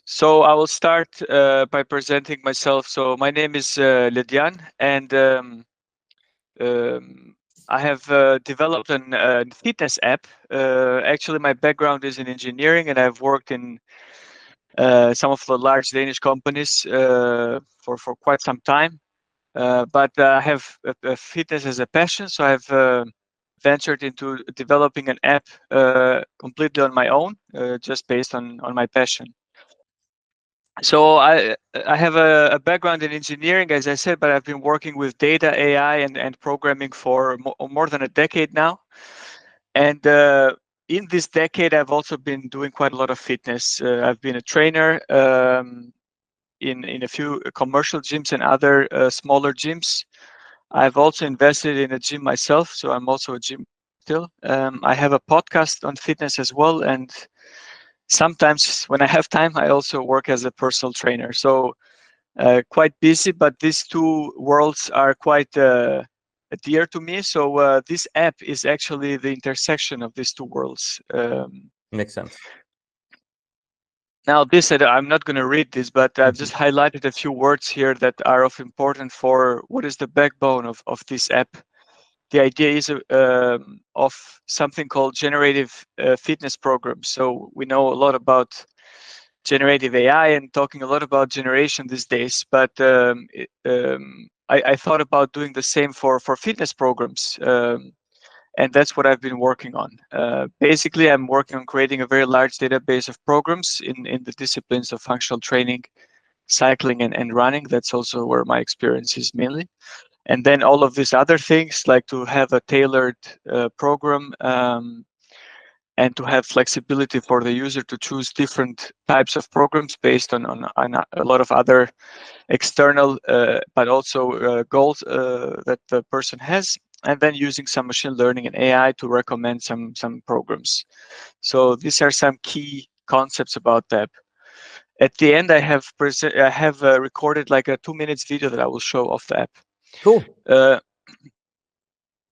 So I will start by presenting myself. So my name is Ledjan, and um, I have developed a fitness app. Actually, my background is in engineering, and I've worked in some of the large Danish companies for quite some time. But I have fitness as a passion, so I've ventured into developing an app completely on my own, just based on my passion. So I have a background in engineering, as I said, but I've been working with data, AI, and programming for more than a decade now. And in this decade, I've also been doing quite a lot of fitness. I've been a trainer in a few commercial gyms and other smaller gyms. I've also invested in a gym myself, so I'm also a gym still. I have a podcast on fitness as well, and sometimes when I have time, I also work as a personal trainer. So quite busy, but these two worlds are quite dear to me. So this app is actually the intersection of these two worlds. Makes sense. Now, I'm not going to read this, but I've just highlighted a few words here that are of importance for what is the backbone of this app. The idea is of something called generative fitness programs. So we know a lot about generative AI and talking a lot about generation these days, but I thought about doing the same for fitness programs. And that's what I've been working on. Basically, I'm working on creating a very large database of programs in the disciplines of functional training, cycling, and running. That's also where my experience is mainly. And then all of these other things, like to have a tailored program and to have flexibility for the user to choose different types of programs based on a lot of other external, but also goals that the person has, and then using some machine learning and AI to recommend some programs. So these are some key concepts about that. At the end, I have recorded like a 2 minutes video that I will show of the app. Cool.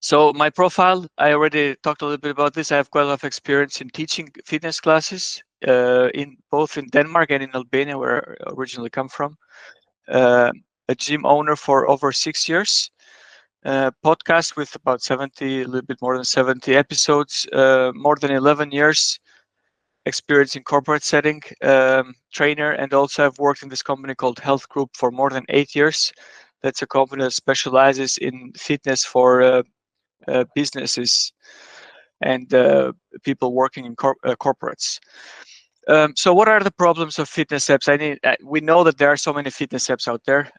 So my profile, I already talked a little bit about this. I have quite a lot of experience in teaching fitness classes in both in Denmark and in Albania, where I originally come from. A gym owner for over 6 years. Podcast with about 70, a little bit more than 70 episodes. More than 11 years experience in corporate setting. Trainer, and also I've worked in this company called Health Group for more than 8 years. That's a company that specializes in fitness for businesses and people working in corporates. So what are the problems of fitness apps? We know that there are so many fitness apps out there.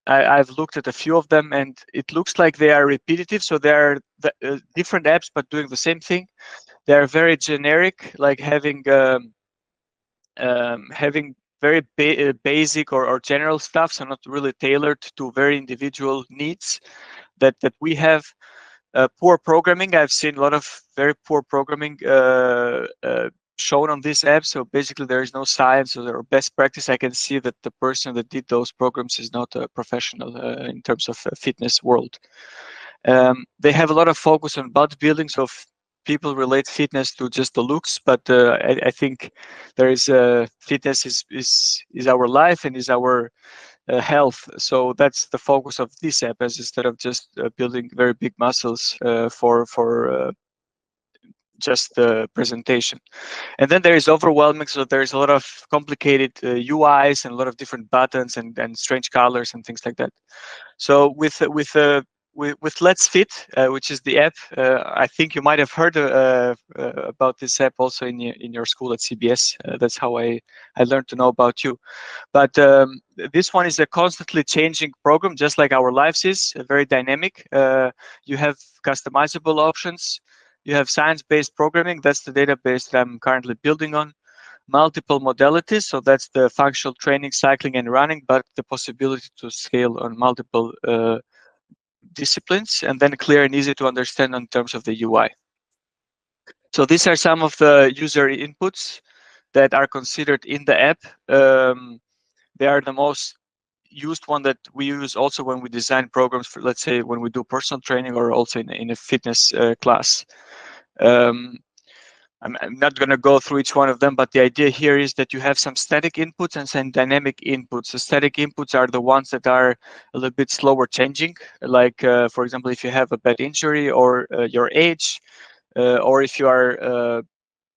I've looked at a few of them, and it looks like they are repetitive. So they are different apps, but doing the same thing. They are very generic, like having very basic or general stuff, so not really tailored to very individual needs that we have. Poor programming. I've seen a lot of very poor programming shown on this app. So basically, there is no science or best practice. I can see that the person that did those programs is not a professional in terms of fitness world. They have a lot of focus on bodybuilding, so people relate fitness to just the looks. But I think there is fitness is our life and is our health. So that's the focus of this app, as instead of just building very big muscles for just the presentation. And then there is overwhelming. So there's a lot of complicated UIs and a lot of different buttons and strange colors and things like that. So with LedsFit, which is the app, I think you might have heard about this app also in your school at CBS. That's how I learned to know about you. But this one is a constantly changing program, just like our lives is, very dynamic. You have customizable options. You have science-based programming. That's the database that I'm currently building on. Multiple modalities, so that's the functional training, cycling, and running, but the possibility to scale on multiple disciplines, and then clear and easy to understand in terms of the UI. So these are some of the user inputs that are considered in the app. They are the most used one that we use also when we design programs for, let's say, when we do personal training or also in a fitness class. I'm not going to go through each one of them, but the idea here is that you have some static inputs and some dynamic inputs. The static inputs are the ones that are a little bit slower changing, like, for example, if you have a bad injury or your age, or if you are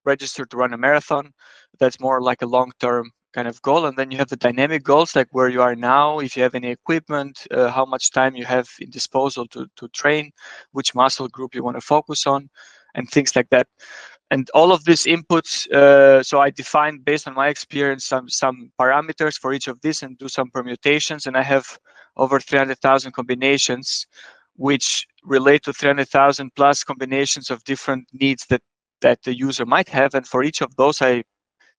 registered to run a marathon, that's more like a long-term kind of goal. And then you have the dynamic goals, like where you are now, if you have any equipment, how much time you have in disposal to train, which muscle group you want to focus on, and things like that. And all of these inputs, so I define based on my experience some parameters for each of these and do some permutations, and I have over 300,000 combinations, which relate to 300,000 plus combinations of different needs that the user might have, and for each of those I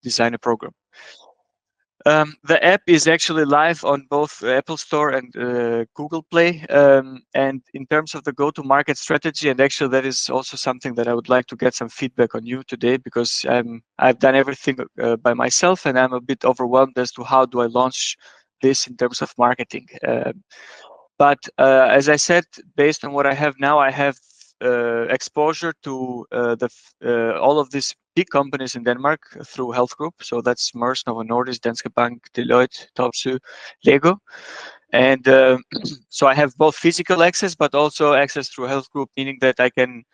design a program. The app is actually live on both Apple Store and Google Play. And in terms of the go-to-market strategy, and actually that is also something that I would like to get some feedback on you today, because I've done everything by myself, and I'm a bit overwhelmed as to how do I launch this in terms of marketing. But as I said, based on what I have now, I have exposure to all of these big companies in Denmark through Health Group. So that's Maersk, Novo Nordisk, Danske Bank, Deloitte, Topsøe, Lego. And so I have both physical access, but also access through Health Group, meaning that I can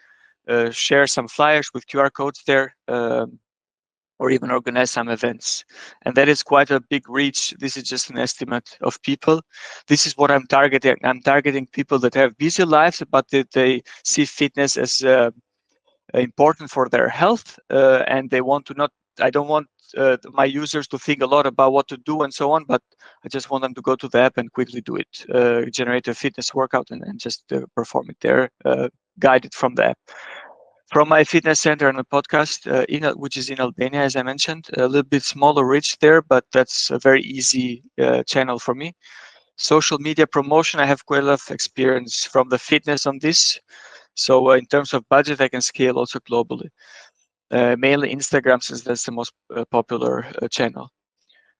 share some flyers with QR codes there, or even organize some events. And that is quite a big reach. This is just an estimate of people. This is what I'm targeting. I'm targeting people that have busy lives, but that they see fitness as important for their health, and they want to not, I don't want my users to think a lot about what to do and so on, but I just want them to go to the app and quickly do it, generate a fitness workout and just perform it there, guided from the app. From my fitness center and a podcast, which is in Albania, as I mentioned, a little bit smaller reach there, but that's a very easy channel for me. Social media promotion, I have quite a lot of experience from the fitness on this. So in terms of budget, I can scale also globally. Mainly Instagram, since that's the most popular channel.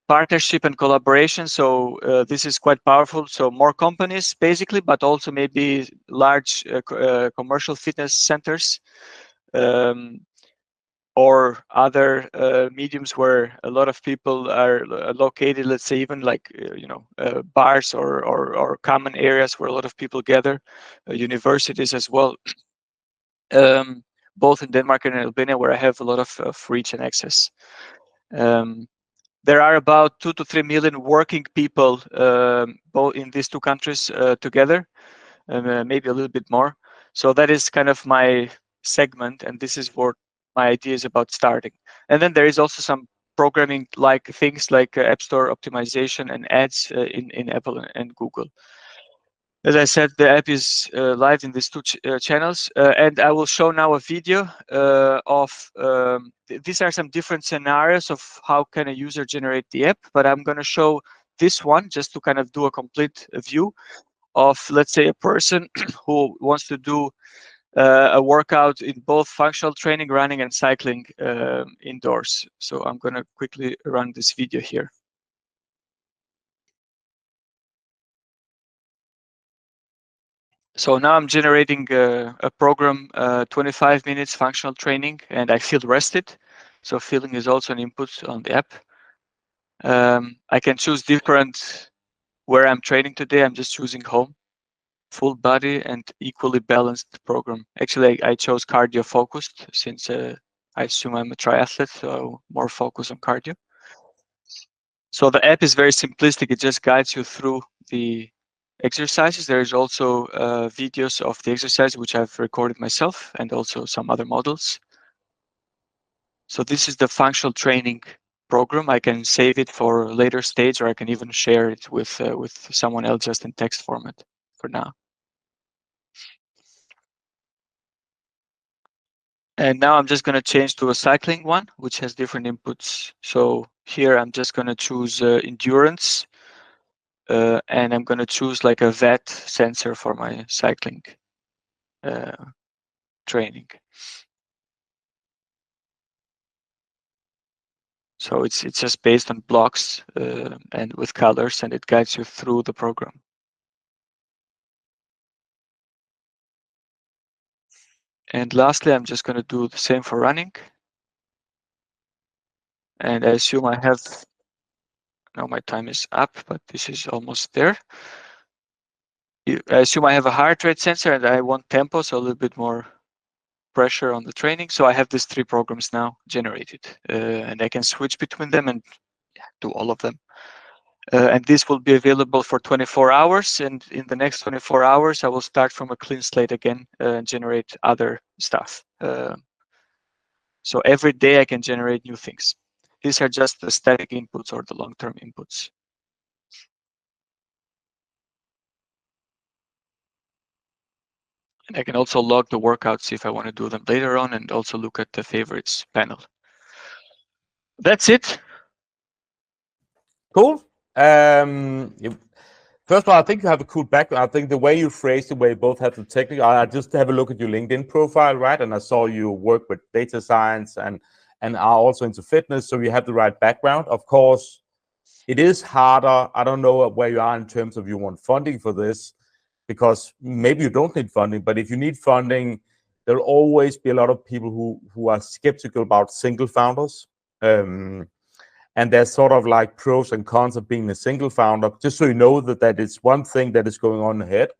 Partnership and collaboration. So this is quite powerful. So more companies, basically, but also maybe large commercial fitness centers. Or other mediums where a lot of people are located, let's say even like bars or common areas where a lot of people gather, universities as well, both in Denmark and Albania, where I have a lot of reach and access. There are about 2 to 3 million working people both in these two countries together, maybe a little bit more. So that is kind of my segment, and this is what my idea is about starting. And then there is also some programming like things like App Store optimization and ads in Apple and Google. As I said, the app is live in these two channels, and I will show now a video of, these are some different scenarios of how can a user generate the app, but I'm going to show this one just to kind of do a complete view of, let's say, a person who wants to do a workout in both functional training, running, and cycling indoors. So I'm going to quickly run this video here. So now I'm generating a program, 25 minutes functional training, and I feel rested. So feeling is also an input on the app. I can choose different where I'm training today. I'm just choosing home, full body and equally balanced program. Actually, I chose cardio focused since I assume I'm a triathlete, so more focus on cardio. So the app is very simplistic. It just guides you through the exercises. There is also videos of the exercise, which I've recorded myself, and also some other models. So this is the functional training program. I can save it for a later stage, or I can even share it with someone else just in text format for now. And now I'm just going to change to a cycling one, which has different inputs. So here I'm just going to choose endurance. And I'm going to choose like a VAT sensor for my cycling training. So it's just based on blocks and with colors, and it guides you through the program. And lastly, I'm just going to do the same for running. And I assume I have, now my time is up, but this is almost there. I assume I have a heart rate sensor and I want tempo, so a little bit more pressure on the training. So I have these 3 programs now generated, and I can switch between them and do all of them. And this will be available for 24 hours. And in the next 24 hours, I will start from a clean slate again and generate other stuff. So every day I can generate new things. These are just the static inputs or the long-term inputs. And I can also log the workouts if I want to do them later on, and also look at the favorites panel. That's it. Cool. First of all, I think you have a cool background. I think the way you phrased the way you both have the technical, I just have a look at your LinkedIn profile, right? And I saw you work with data science and are also into fitness. So you have the right background. Of course, it is harder. I don't know where you are in terms of you want funding for this, because maybe you don't need funding, but if you need funding, there'll always be a lot of people who are skeptical about single founders. And there's sort of like pros and cons of being a single founder, just so you know that it's one thing that is going on ahead.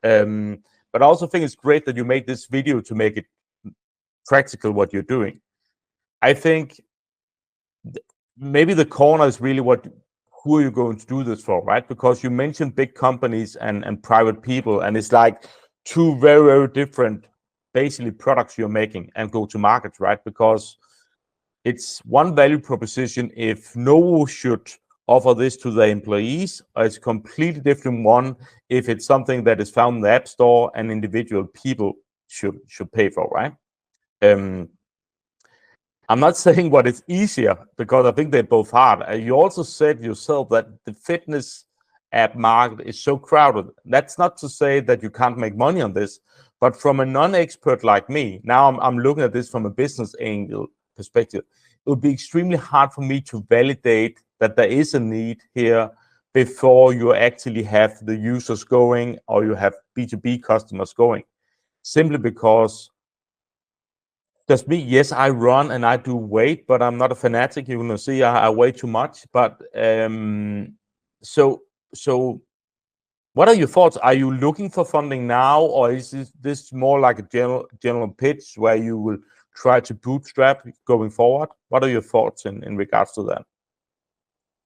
But I also think it's great that you made this video to make it practical what you're doing. I think maybe the corner is really who are you going to do this for, right? Because you mentioned big companies and private people, and it's like 2 very, very different, basically, products you're making and go to market, right? Because it's one value proposition if Novo should offer this to their employees, or it's a completely different one if it's something that is found in the App Store and individual people should pay for, right? I'm not saying what is easier, because I think they're both hard. You also said yourself that the fitness app market is so crowded. That's not to say that you can't make money on this, but from a non-expert like me, now I'm looking at this from a business angle perspective, it would be extremely hard for me to validate that there is a need here before you actually have the users going or you have B2B customers going. Simply because just me, yes, I run and I do weight, but I'm not a fanatic. You're gonna see I weigh too much. But so what are your thoughts? Are you looking for funding now, or is this more like a general pitch where you will try to bootstrap going forward? What are your thoughts in regards to that?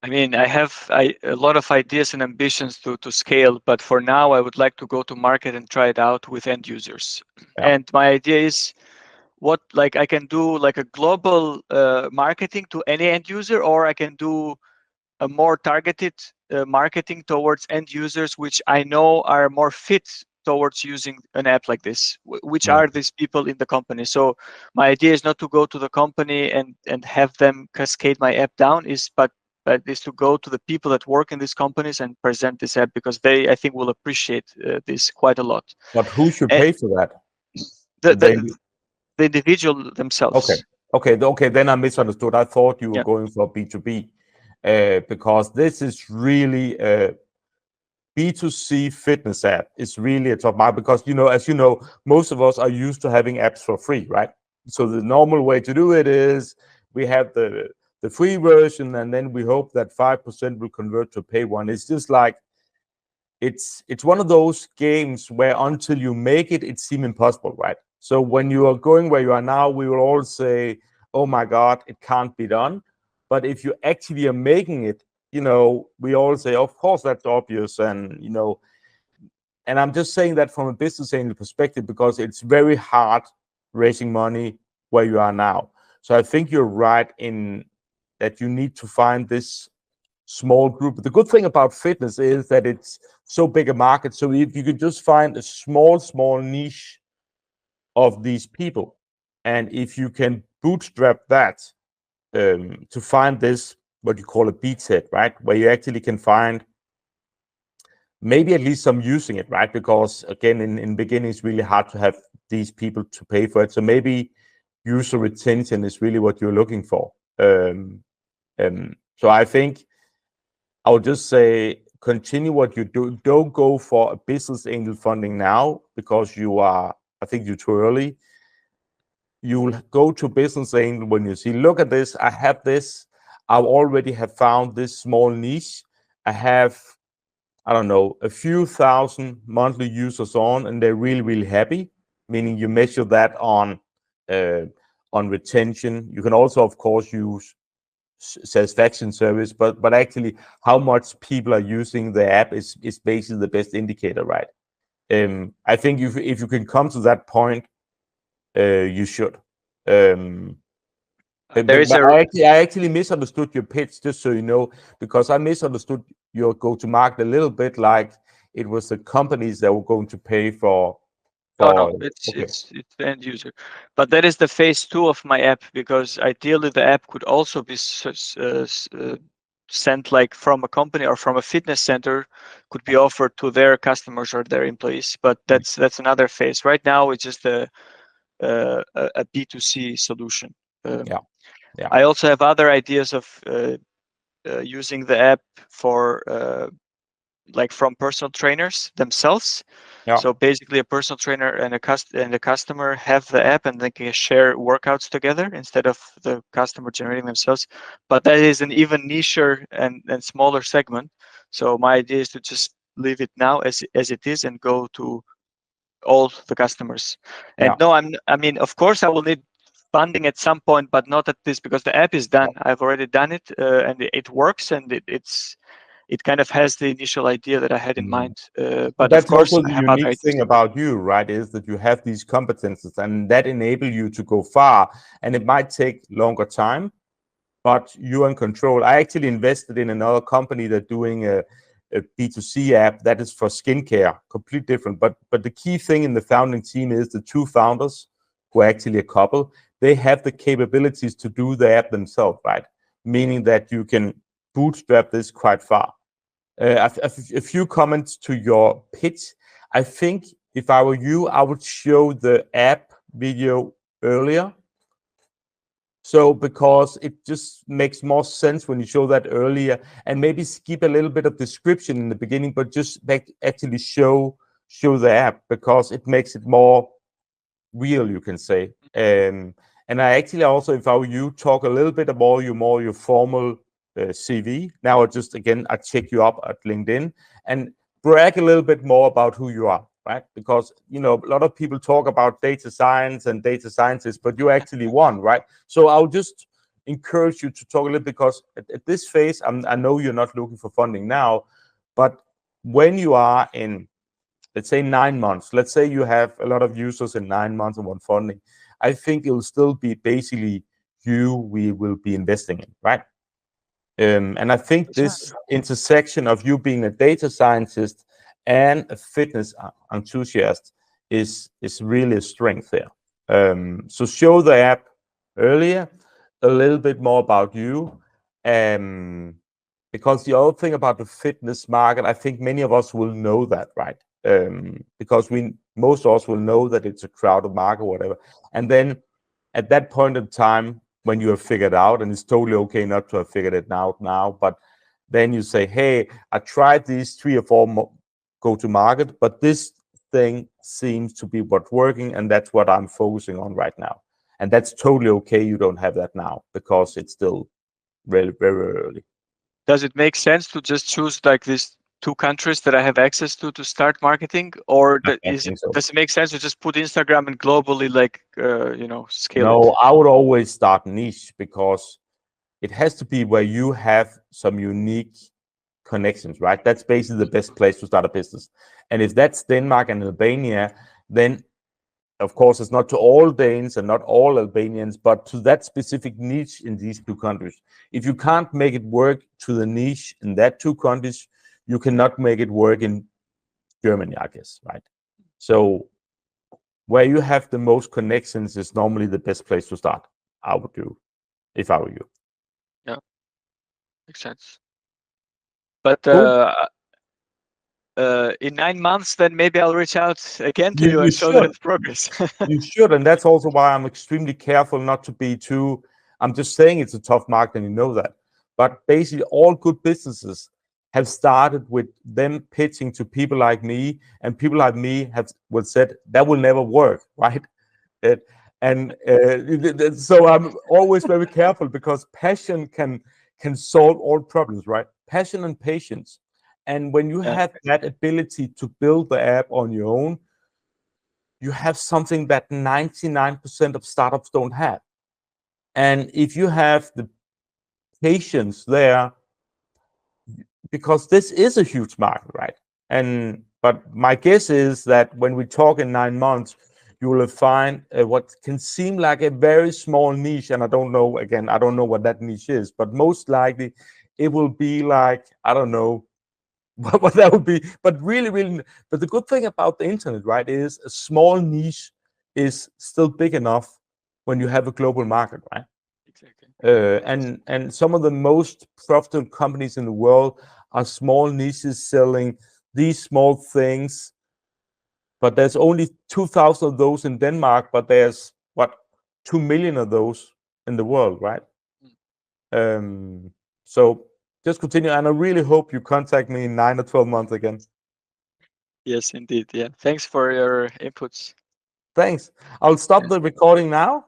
I mean, I have a lot of ideas and ambitions to scale, but for now, I would like to go to market and try it out with end users. Yeah. And my idea is I can do like a global marketing to any end user, or I can do a more targeted marketing towards end users, which I know are more fit towards using an app like this, which are these people in the company. So my idea is not to go to the company and have them cascade my app down, but is to go to the people that work in these companies and present this app, because they, I think, will appreciate this quite a lot. But who should And pay for that? the individual themselves. Okay. Then I misunderstood. I thought you were going for B2B, because this is really a B2C fitness app. It's really a top market, because as you know, most of us are used to having apps for free, right? So the normal way to do it is we have the free version, and then we hope that 5% will convert to pay one. It's just like it's one of those games where until you make it, it seems impossible, right? So when you are going where you are now, we will all say, oh my God, it can't be done. But if you actually are making it, we all say, of course, that's obvious. And, and I'm just saying that from a business angle perspective, because it's very hard raising money where you are now. So I think you're right in that you need to find this small group. The good thing about fitness is that it's so big a market. So if you could just find a small niche of these people, and if you can bootstrap that to find this, what you call a beachhead, right, where you actually can find maybe at least some using it, right? Because again, in beginning, it's really hard to have these people to pay for it. So maybe user retention is really what you're looking for. So I think I would just say continue what you do. Don't go for a business angel funding now, because I think you're too early. You'll go to business angel when you see, look at this, I have this, I already have found this small niche. I have, I don't know, a few thousand monthly users on, and they're really, really happy. Meaning you measure that on retention. You can also, of course, use satisfaction service, but actually how much people are using the app is basically the best indicator, right? I think if you can come to that point, you should. There is But a I actually misunderstood your pitch, just so you know, because I misunderstood your go-to-market a little bit, like it was the companies that were going to pay for. no, it's Okay. the end user, but that is the phase 2 of my app, because ideally the app could also be sent like from a company or from a fitness center, could be offered to their customers or their employees. But that's another phase. Right now, it's just a B2C solution. Yeah. I also have other ideas of using the app for like from personal trainers themselves. Yeah. So basically, a personal trainer and a customer have the app, and they can share workouts together instead of the customer generating themselves. But that is an even nicher and smaller segment. So my idea is to just leave it now as it is and go to all the customers. And Yeah. no, I mean, of course, I will need funding at some point, but not at this, because the app is done. I've already done it, and it works, and it kind of has the initial idea that I had in mind. But of That's course, also I the have other unique ideas. thing about you, right? Is that you have these competences, and that enable you to go far. And it might take longer time, but you're in control. I actually invested in another company that's doing a B2C app that is for skincare, completely different. But the key thing in the founding team is the two founders, who are actually a couple, they have the capabilities to do the app themselves, right? Meaning that you can bootstrap this quite far. A few comments to your pitch. I think if I were you, I would show the app video earlier. So because it just makes more sense when you show that earlier, and maybe skip a little bit of description in the beginning, but just actually show the app, because it makes it more real, you can say. And I actually also, if I were you, talk a little bit about your formal CV. Now I check you up at LinkedIn and brag a little bit more about who you are, right? Because a lot of people talk about data science and data scientists, but you're actually one, right? So I'll just encourage you to talk a little, because at this phase, I know you're not looking for funding now, but when you are in, let's say, 9 months, let's say you have a lot of users in 9 months and want funding, I think it'll still be basically we will be investing in, right? And I think this intersection of you being a data scientist and a fitness enthusiast is really a strength there. So show the app earlier, a little bit more about you, because the other thing about the fitness market, I think many of us will know that, right? Because most of us will know that it's a crowded market or whatever. And then at that point in time, when you have figured out, and it's totally okay not to have figured it out now, but then you say, hey, I tried these 3 or 4 go-to-market, but this thing seems to be what's working, and that's what I'm focusing on right now. And that's totally okay. You don't have that now, because it's still very, very early. Does it make sense to just choose like these 2 countries that I have access to start marketing, or does it make sense to just put Instagram and globally scale it? No, I would always start niche, because it has to be where you have some unique connections, right? That's basically the best place to start a business. And if that's Denmark and Albania, then of course it's not to all Danes and not all Albanians, but to that specific niche in these 2 countries. If you can't make it work to the niche in that 2 countries, you cannot make it work in Germany, I guess, right? So where you have the most connections is normally the best place to start, I would do, if I were you. Yeah, makes sense. But Cool. In 9 months, then maybe I'll reach out again to you You and show should. the progress. You should, and that's also why I'm extremely careful not to be too. I'm just saying it's a tough market, and you know that. But basically, all good businesses have started with them pitching to people like me, and people like me have said that will never work, right? So I'm always very careful, because passion can solve all problems, right? Passion and patience. And when you Yeah, have that ability to build the app on your own, you have something that 99% of startups don't have. And if you have the patience there, because this is a huge market, right? And but my guess is that when we talk in 9 months, you will find what can seem like a very small niche, and I don't know. Again, I don't know what that niche is, but most likely it will be like, I don't know what that would be. But really, really, but the good thing about the internet, right, is a small niche is still big enough when you have a global market, right? exactly. And some of the most profitable companies in the world are small niches selling these small things. But there's only 2,000 of those in Denmark, but there's what, 2 million of those in the world, right? So just continue, and I really hope you contact me in 9 or 12 months again. Yes, indeed. Yeah. Thanks for your inputs. Thanks. I'll stop the recording now.